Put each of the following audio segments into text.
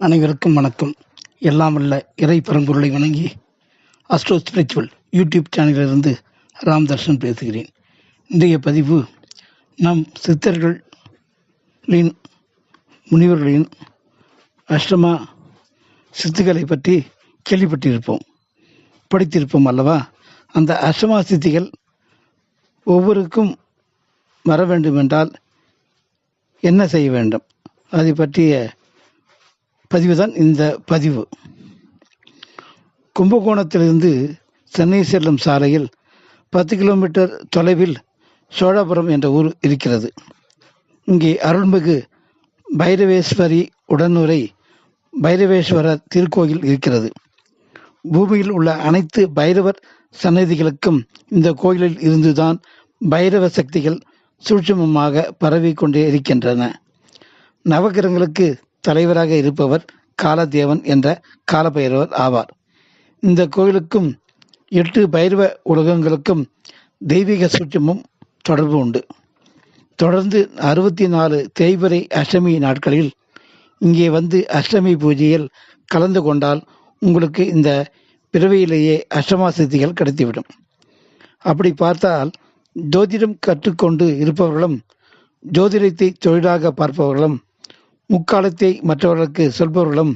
அனைவருக்கும் வணக்கம். எல்லாம் வல்ல இறை பரம்பொருளை வணங்கி அஸ்ட்ரோ ஸ்பிரிச்சுவல் யூடியூப் சேனலிலிருந்து ராம் தர்ஷன் பேசுகிறேன். இன்றைய பதிவு நம் சித்தர்களின் முனிவர்களின் அஷ்டமா சித்திகளை பற்றி கேள்விப்பட்டிருப்போம், படித்திருப்போம் அல்லவா? அந்த அஷ்டமா சித்திகள் ஒவ்வொருக்கும் வர வேண்டுமென்றால் என்ன செய்ய வேண்டும், அதை பற்றிய பதிவுதான் இந்த பதிவு. கும்பகோணத்திலிருந்து சென்னை செல்லும் சாலையில் 10 கிலோமீட்டர் தொலைவில் சோழாபுரம் என்ற ஊர் இருக்கிறது. இங்கே அருள்மிகு பைரவேஸ்வரி உடனுரை பைரவேஸ்வரர் திருக்கோயில் இருக்கிறது. பூமியில் உள்ள அனைத்து பைரவர் சன்னதிகளுக்கும் இந்த கோயிலில் இருந்துதான் பைரவ சக்திகள் சூட்சுமமாக பரவி கொண்டே இருக்கின்றன. நவகிரகங்களுக்கு தலைவராக இருப்பவர் காலதேவன் என்ற காலபைரவர் ஆவார். இந்த கோயிலுக்கும் 8 பைரவ உலகங்களுக்கும் தெய்வீக சூட்சமும் தொடர்பு உண்டு. தொடர்ந்து 64 தேய்பிறை அஷ்டமி நாட்களில் இங்கே வந்து அஷ்டமி பூஜையில் கலந்து கொண்டால் உங்களுக்கு இந்த பிறவியிலேயே அஷ்டமா சித்திகள் கிடைத்துவிடும். அப்படி பார்த்தால் ஜோதிடம் கற்றுக்கொண்டு இருப்பவர்களும் ஜோதிடத்தை தொழிலாக பார்ப்பவர்களும் முக்காலத்தை மற்றவர்களுக்கு சொல்பவர்களும்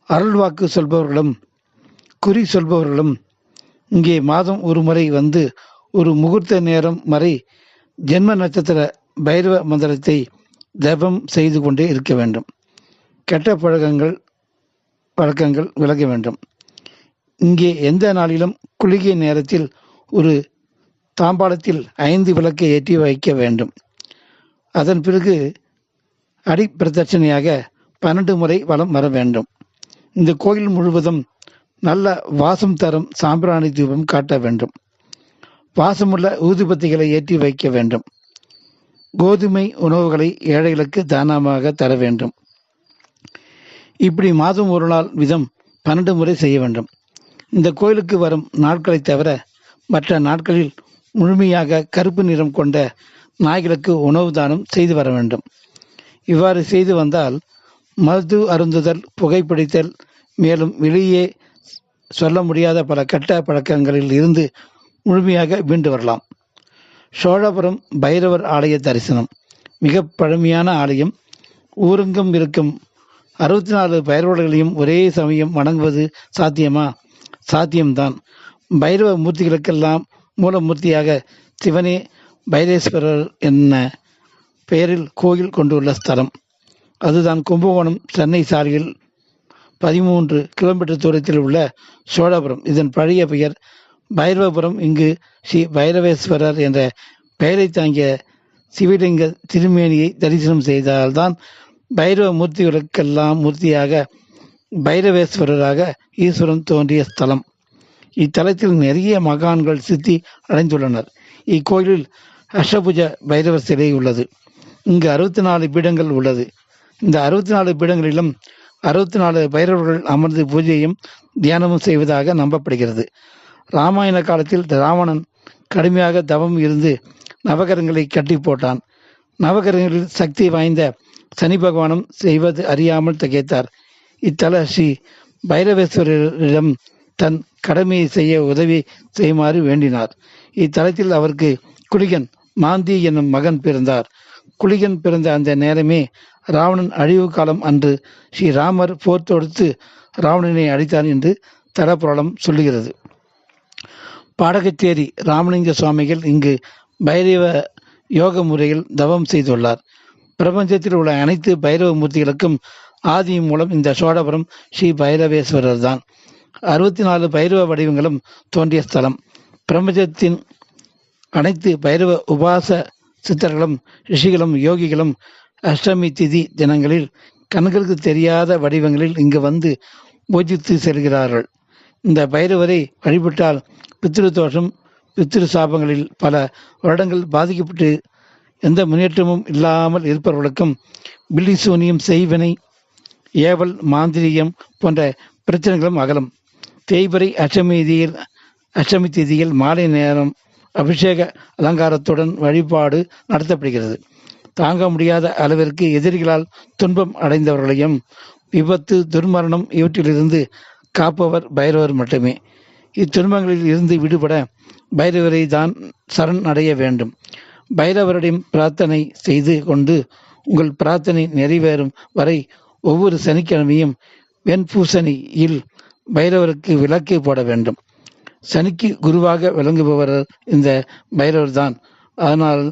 அருள்வாக்கு சொல்பவர்களும் குறி சொல்பவர்களும் இங்கே மாதம் ஒரு முறை வந்து ஒரு முகூர்த்த நேரம் வரை ஜென்ம நட்சத்திர பைரவ மந்திரத்தை ஜபம் செய்து கொண்டே இருக்க வேண்டும். கெட்ட பழக்கங்கள் விலக வேண்டும். இங்கே எந்த நாளிலும் குளிகை நேரத்தில் ஒரு தாம்பாளத்தில் 5 விளக்கை ஏற்றி வைக்க வேண்டும். அதன் பிறகு அடி பிரதட்சணையாக 12 முறை வலம் வர வேண்டும். இந்த கோயில் முழுவதும் நல்ல வாசம் தரும் சாம்பிராணி தூபம் காட்ட வேண்டும். வாசமுள்ள ஊதுபத்திகளை ஏற்றி வைக்க வேண்டும். கோதுமை உணவுகளை ஏழைகளுக்கு தானமாக தர வேண்டும். இப்படி மாதம் ஒரு நாள் வீதம் 12 முறை செய்ய வேண்டும். இந்த கோயிலுக்கு வரும் நாட்களை தவிர மற்ற நாட்களில் முழுமையாக கருப்பு நிறம் கொண்ட நாய்களுக்கு உணவு தானம் செய்து வர வேண்டும். இவ்வாறு செய்து வந்தால் மது அருந்துதல், புகைப்பிடித்தல், மேலும் வெளியே சொல்ல முடியாத பல கெட்ட பழக்கங்களில் இருந்து முழுமையாக மீண்டு வரலாம். சோழபுரம் பைரவர் ஆலய தரிசனம் மிக பழமையான ஆலயம். ஊரெங்கும் இருக்கும் 64 பைரவர்களையும் ஒரே சமயம் வணங்குவது சாத்தியமா? சாத்தியம்தான். பைரவ மூர்த்திகளுக்கெல்லாம் மூலமூர்த்தியாக சிவனே பைரேஸ்வரர் என்ன பெயரில் கோயில் கொண்டுள்ள ஸ்தலம். அதுதான் கும்பகோணம் சென்னை சாலையில் 13 கிலோமீட்டர் தூரத்தில் உள்ள சோழபுரம். இதன் பழைய பெயர் பைரவபுரம். இங்கு ஸ்ரீ பைரவேஸ்வரர் என்ற பெயரை தாங்கிய சிவலிங்க திருமேனியை தரிசனம் செய்தால்தான் பைரவ மூர்த்திகளுக்கெல்லாம் மூர்த்தியாக பைரவேஸ்வரராக ஈஸ்வரன் தோன்றிய ஸ்தலம். இத்தலத்தில் நிறைய மகான்கள் சித்தி அடைந்துள்ளனர். இக்கோயிலில் அஷ்டபுஜ பைரவர் சிலை உள்ளது. இங்கு 64 பீடங்கள் உள்ளது. இந்த 64 பீடங்களிலும் 64 பைரவர்கள் அமர்ந்து பூஜையும் தியானமும் செய்வதாக நம்பப்படுகிறது. ராமாயண காலத்தில் ராவணன் கடுமையாக தவம் இருந்து நவகிரகங்களை கட்டி போட்டான். நவகிரகங்களில் சக்தி வாய்ந்த சனி பகவானும் செய்வது அறியாமல் திகைத்தார். இத்தல ஸ்ரீ பைரவேஸ்வரரிடம் தன் கடமையை செய்ய உதவி செய்யுமாறு வேண்டினார். இத்தலத்தில் அவருக்கு குளிகன் மாந்தி என்னும் மகன் பிறந்தார். குளிகன் பிறந்த அந்த நேரமே ராவணன் அழிவு காலம். அன்று ஸ்ரீராமர் போர் தொடுத்து ராவணனை அழித்தார் என்று தலப்புராணம் சொல்லுகிறது. பாடகச்சேரி ராமலிங்க சுவாமிகள் இங்கு பைரவ யோக முறையில் தவம் செய்துள்ளார். பிரபஞ்சத்தில் உள்ள அனைத்து பைரவ மூர்த்திகளுக்கும் ஆதி மூலம் இந்த சோழபுரம் ஸ்ரீ பைரவேஸ்வரர் தான். 64 பைரவ வடிவங்களும் தோன்றிய ஸ்தலம். பிரபஞ்சத்தின் அனைத்து பைரவ உபாச சித்தர்களும் ரிஷிகளும் யோகிகளும் அஷ்டமி திதி தினங்களில் கண்களுக்கு தெரியாத வடிவங்களில் இங்கு வந்து பூஜித்து செல்கிறார்கள். இந்த பைரவரை வழிபட்டால் பித்ரு தோஷம், பித்ரு சாபங்களில் பல வருடங்கள் பாதிக்கப்பட்டு எந்த முன்னேற்றமும் இல்லாமல் இருப்பவர்களுக்கும் பில்லி சூனியம், செய்வினை, ஏவல், மாந்திரியம் போன்ற பிரச்சனைகளும் அகலும். தேய்பிறை அஷ்டமி திதியில் மாலை நேரம் அபிஷேக அலங்காரத்துடன் வழிபாடு நடத்தப்படுகிறது. தாங்க முடியாத அளவிற்கு எதிரிகளால் துன்பம் அடைந்தவர்களையும் விபத்து, துர்மரணம் இவற்றிலிருந்து காப்பவர் பைரவர் மட்டுமே. இத்துன்பங்களில் இருந்து விடுபட பைரவரை தான் சரண் அடைய வேண்டும். பைரவரிடம் பிரார்த்தனை செய்து கொண்டு உங்கள் பிரார்த்தனை நிறைவேறும் வரை ஒவ்வொரு சனிக்கிழமையும் வெண்பூசணியில் பைரவருக்கு விளக்கு போட வேண்டும். சனிக்கு குருவாக விளங்குபவர் இந்த பைரவர் தான். அதனால்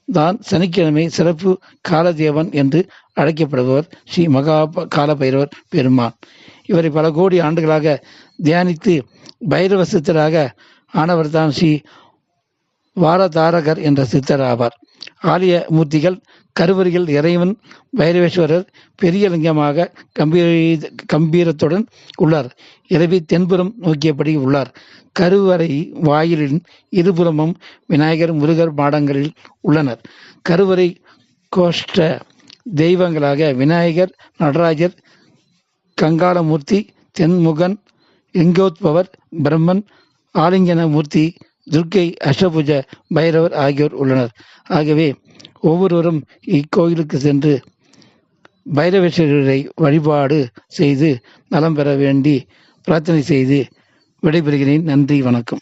தான் சனிக்கிழமை சிறப்பு காலதேவன் என்று அழைக்கப்படுபவர் ஸ்ரீ மகா கால பைரவர் பெருமான். இவரை பல கோடி ஆண்டுகளாக தியானித்து பைரவ சித்தராக ஆனவர்தான் ஸ்ரீ வாரதாரகர் என்ற சித்தர் ஆவார். ஆலய மூர்த்திகள் கருவறையில் இறைவன் பைரவேஸ்வரர் பெரிய லிங்கமாக கம்பீரத்துடன் உள்ளார். இரவி தென்புறம் நோக்கியபடி உள்ளார். கருவறை வாயிலின் இருபுறமும் விநாயகர், முருகர் மாடங்களில் உள்ளனர். கருவறை கோஷ்ட தெய்வங்களாக விநாயகர், நடராஜர், கங்காளமூர்த்தி, தென்முகன், லிங்கோத்பவர், பிரம்மன், ஆலிங்கன மூர்த்தி, துர்க்கை, அஷ்டபுஜ பைரவர் ஆகியோர் உள்ளனர். ஆகவே ஒவ்வொருவரும் இக்கோயிலுக்கு சென்று பைரவேஸ்வரரை வழிபாடு செய்து நலம் பெற வேண்டி பிரார்த்தனை செய்து விடைபெறுகிறேன். நன்றி, வணக்கம்.